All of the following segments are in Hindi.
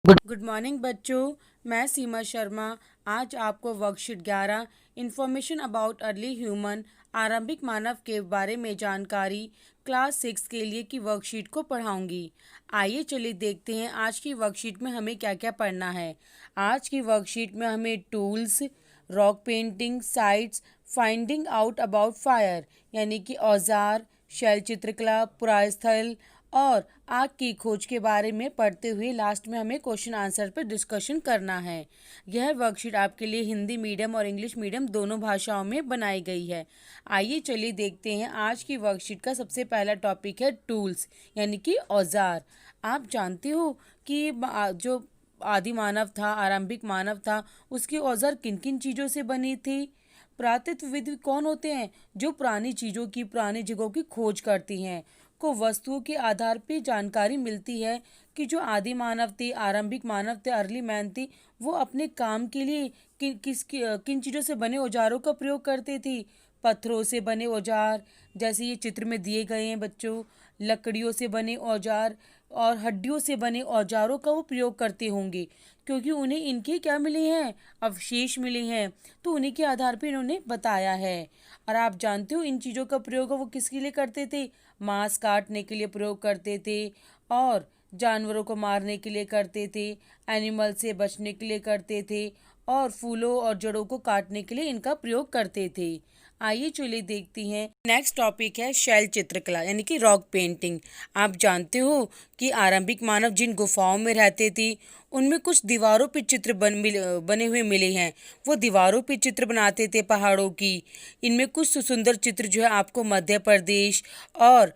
गुड मॉर्निंग बच्चों। मैं सीमा शर्मा आज आपको worksheet 11 information about early human आरंभिक मानव के बारे में जानकारी क्लास 6 के लिए की वर्कशीट को पढ़ाऊंगी। आइए चलिए देखते हैं आज की वर्कशीट में हमें क्या क्या पढ़ना है। आज की वर्कशीट में हमें tools, rock painting, sites, finding out about fire यानी कि औजार, शैल चित्रकला, पुरास्थल और आग की खोज के बारे में पढ़ते हुए लास्ट में हमें क्वेश्चन आंसर पर डिस्कशन करना है। यह वर्कशीट आपके लिए हिंदी मीडियम और इंग्लिश मीडियम दोनों भाषाओं में बनाई गई है। आइए चलिए देखते हैं आज की वर्कशीट का सबसे पहला टॉपिक है टूल्स यानी कि औजार। आप जानते हो कि जो आदि मानव था, आरंभिक मानव था, उसके औजार किन किन चीज़ों से बनी थी। पुरातत्वविद कौन होते हैं? जो पुरानी चीज़ों की, पुरानी जगहों की खोज करती हैं। को वस्तुओं के आधार पर जानकारी मिलती है कि जो आदि मानव थे, आरंभिक मानव थे, अर्ली मैन थे, वो अपने काम के लिए किन चीज़ों से बने औजारों का प्रयोग करते थे। पत्थरों से बने औजार, जैसे ये चित्र में दिए गए हैं बच्चों, लकड़ियों से बने औजार और हड्डियों से बने औजारों का वो प्रयोग करते होंगे, क्योंकि उन्हें इनके क्या मिले हैं, अवशेष मिले हैं, तो उन्हीं के आधार पर इन्होंने बताया है। और आप जानते हो इन चीज़ों का प्रयोग वो किसके लिए करते थे? मांस काटने के लिए प्रयोग करते थे और जानवरों को मारने के लिए करते थे, एनिमल से बचने के लिए करते थे और फूलों और जड़ों को काटने के लिए इनका प्रयोग करते थे। आइए चलिए देखती हैं। नेक्स्ट टॉपिक है शैल चित्रकला यानी कि रॉक पेंटिंग। आप जानते हो कि आरंभिक मानव जिन गुफाओं में रहते थे उनमें कुछ दीवारों पे चित्र बने हुए मिले हैं। वो दीवारों पे चित्र बनाते थे पहाड़ों की। इनमें कुछ सुंदर चित्र जो है आपको मध्य प्रदेश और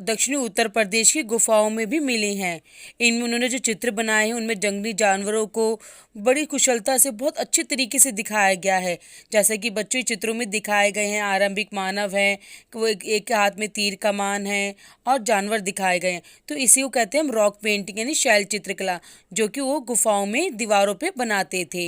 दक्षिणी उत्तर प्रदेश की गुफाओं में भी मिले हैं। इनमें उन्होंने जो चित्र बनाए हैं उनमें जंगली जानवरों को बड़ी कुशलता से बहुत अच्छे तरीके से दिखाया गया है। जैसे कि बच्चों चित्रों में दिखाए गए हैं, आरंभिक मानव हैं, वो एक के हाथ में तीर कमान है और जानवर दिखाए गए हैं। तो इसी को कहते हैं हम रॉक पेंटिंग यानी शैल चित्रकला, जो कि वो गुफाओं में दीवारों पे बनाते थे।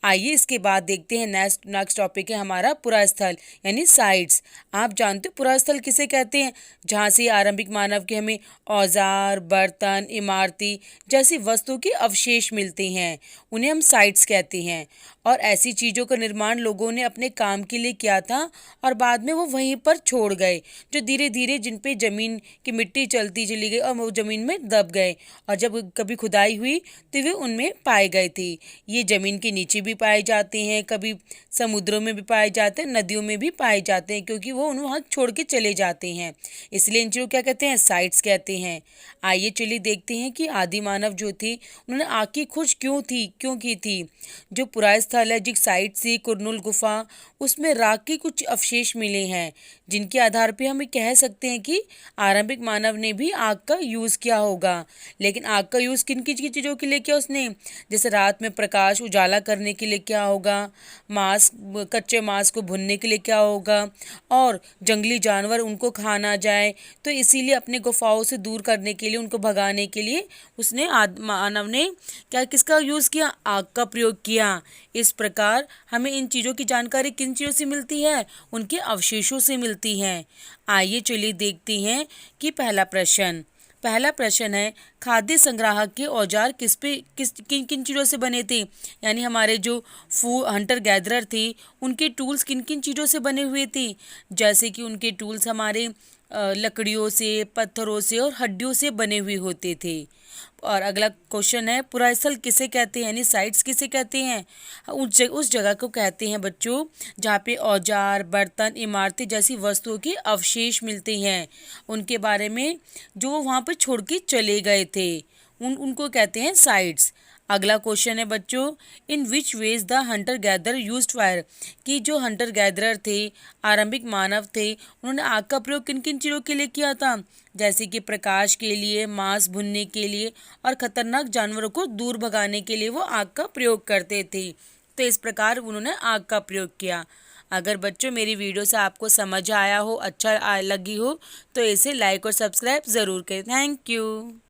आइए इसके बाद देखते हैं नेक्स्ट टॉपिक है हमारा पुरास्थल यानी साइट्स। आप जानते हो पुरास्थल किसे कहते हैं? जहाँ से आरंभिक मानव के हमें औजार, बर्तन, इमारती जैसी वस्तुओं के अवशेष मिलते हैं, उन्हें हम साइट्स कहते हैं। और ऐसी चीज़ों का निर्माण लोगों ने अपने काम के लिए किया था और बाद में वो वहीं पर छोड़ गए, जो धीरे धीरे जिन पे ज़मीन की मिट्टी चलती चली गई और वो ज़मीन में दब गए। और जब कभी खुदाई हुई तो वे उनमें पाए गए थे। ये ज़मीन के नीचे भी पाए जाते हैं, कभी समुद्रों में भी पाए जाते हैं, नदियों में भी पाए जाते हैं, क्योंकि वो उन्हें वहाँ छोड़ के चले जाते हैं। इसलिए इन चीज़ों क्या कहते हैं? साइट्स कहते हैं। आइए चलिए देखते हैं कि आदि मानव जो थे उन्होंने आग की खोज क्यों की थी। जो पुरास्थल है, जिस साइट से कुरनुल गुफा, उसमें राख के कुछ अवशेष मिले हैं, जिनके आधार पे हम कह सकते हैं कि आरंभिक मानव ने भी आग का यूज़ किया होगा। लेकिन आग का यूज़ किन किन चीज़ों के लिए किया उसने? जैसे रात में प्रकाश उजाला करने के लिए क्या होगा, कच्चे मांस को भुनने के लिए क्या होगा, और जंगली जानवर उनको खा ना जाए, तो इसीलिए अपने गुफाओं से दूर करने के लिए, उनको भगाने के लिए उसने मानव ने किसका यूज़ किया? आग का प्रयोग किया। इस प्रकार हमें इन चीज़ों की जानकारी किन चीज़ों से मिलती है? उनके अवशेषों से मिलती है। आइए चलिए देखते हैं कि पहला प्रश्न है, खाद्य संग्राहक के औजार किन किन चीज़ों से बने थे? यानी हमारे जो हंटर गैदरर थे उनके टूल्स किन किन चीज़ों से बने हुए थे? जैसे कि उनके टूल्स हमारे लकड़ियों से, पत्थरों से और हड्डियों से बने हुए होते थे। और अगला क्वेश्चन है, पुरास्थल किसे कहते हैं यानी साइट्स किसे कहते हैं? उस जगह को कहते हैं बच्चों जहाँ पे औजार, बर्तन, इमारतें जैसी वस्तुओं के अवशेष मिलते हैं, उनके बारे में जो वहाँ पर छोड़ के चले गए थे, उनको कहते हैं साइट्स। अगला क्वेश्चन है बच्चों, in which ways the hunter gather used fire, कि जो हंटर गैदरर थे, आरंभिक मानव थे, उन्होंने आग का प्रयोग किन किन चीज़ों के लिए किया था? जैसे कि प्रकाश के लिए, मांस भुनने के लिए और खतरनाक जानवरों को दूर भगाने के लिए वो आग का प्रयोग करते थे। तो इस प्रकार उन्होंने आग का प्रयोग किया। अगर बच्चों मेरी वीडियो से आपको समझ आया हो, अच्छा लगी हो, तो इसे लाइक और सब्सक्राइब ज़रूर करें। Thank you.